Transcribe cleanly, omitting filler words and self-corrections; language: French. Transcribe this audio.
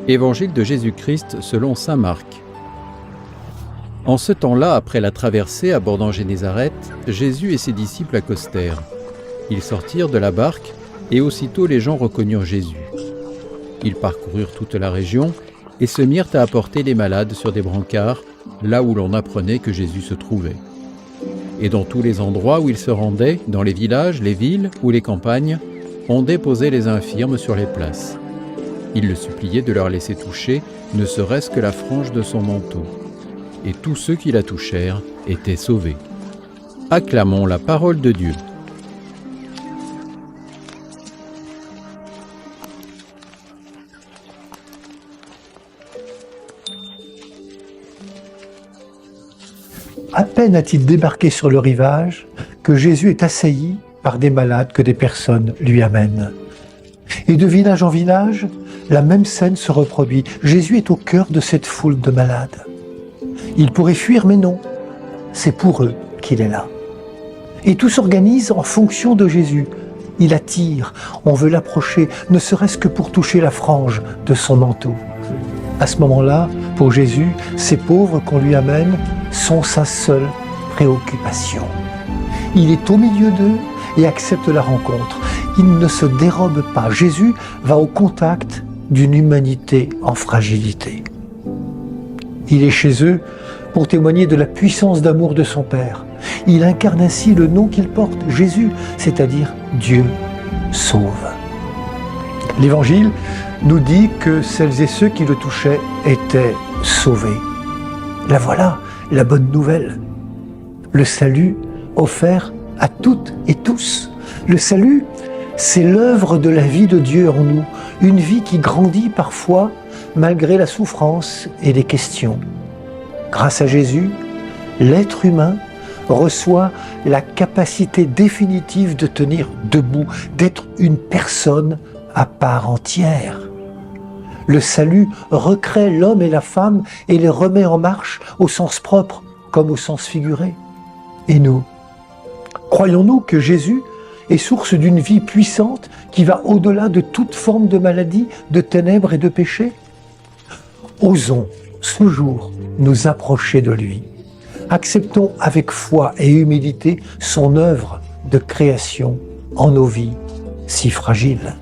Évangile de Jésus-Christ selon saint Marc. En ce temps-là, après la traversée abordant Génézareth, Jésus et ses disciples accostèrent. Ils sortirent de la barque, et aussitôt les gens reconnurent Jésus. Ils parcoururent toute la région et se mirent à apporter les malades sur des brancards, là où l'on apprenait que Jésus se trouvait. Et dans tous les endroits où ils se rendaient, dans les villages, les villes ou les campagnes, on déposait les infirmes sur les places. Ils le suppliaient de leur laisser toucher, ne serait-ce que la frange de son manteau. Et tous ceux qui la touchèrent étaient sauvés. Acclamons la parole de Dieu. À peine a-t-il débarqué sur le rivage que Jésus est assailli par des malades que des personnes lui amènent. Et de village en village, la même scène se reproduit. Jésus est au cœur de cette foule de malades. Il pourrait fuir, mais non. C'est pour eux qu'il est là. Et tout s'organise en fonction de Jésus. Il attire, on veut l'approcher, ne serait-ce que pour toucher la frange de son manteau. À ce moment-là, pour Jésus, ces pauvres qu'on lui amène sont sa seule préoccupation. Il est au milieu d'eux et accepte la rencontre. Il ne se dérobe pas. Jésus va au contact d'une humanité en fragilité. Il est chez eux pour témoigner de la puissance d'amour de son Père. Il incarne ainsi le nom qu'il porte, Jésus, c'est-à-dire Dieu sauve. L'Évangile nous dit que celles et ceux qui le touchaient étaient sauvés. La voilà, la bonne nouvelle. Le salut offert à toutes et tous. Le salut, c'est l'œuvre de la vie de Dieu en nous, une vie qui grandit parfois malgré la souffrance et les questions. Grâce à Jésus, l'être humain reçoit la capacité définitive de tenir debout, d'être une personne à part entière. Le salut recrée l'homme et la femme et les remet en marche au sens propre comme au sens figuré. Et nous, croyons-nous que Jésus est source d'une vie puissante qui va au-delà de toute forme de maladie, de ténèbres et de péché? Osons ce jour nous approcher de lui. Acceptons avec foi et humilité son œuvre de création en nos vies si fragiles.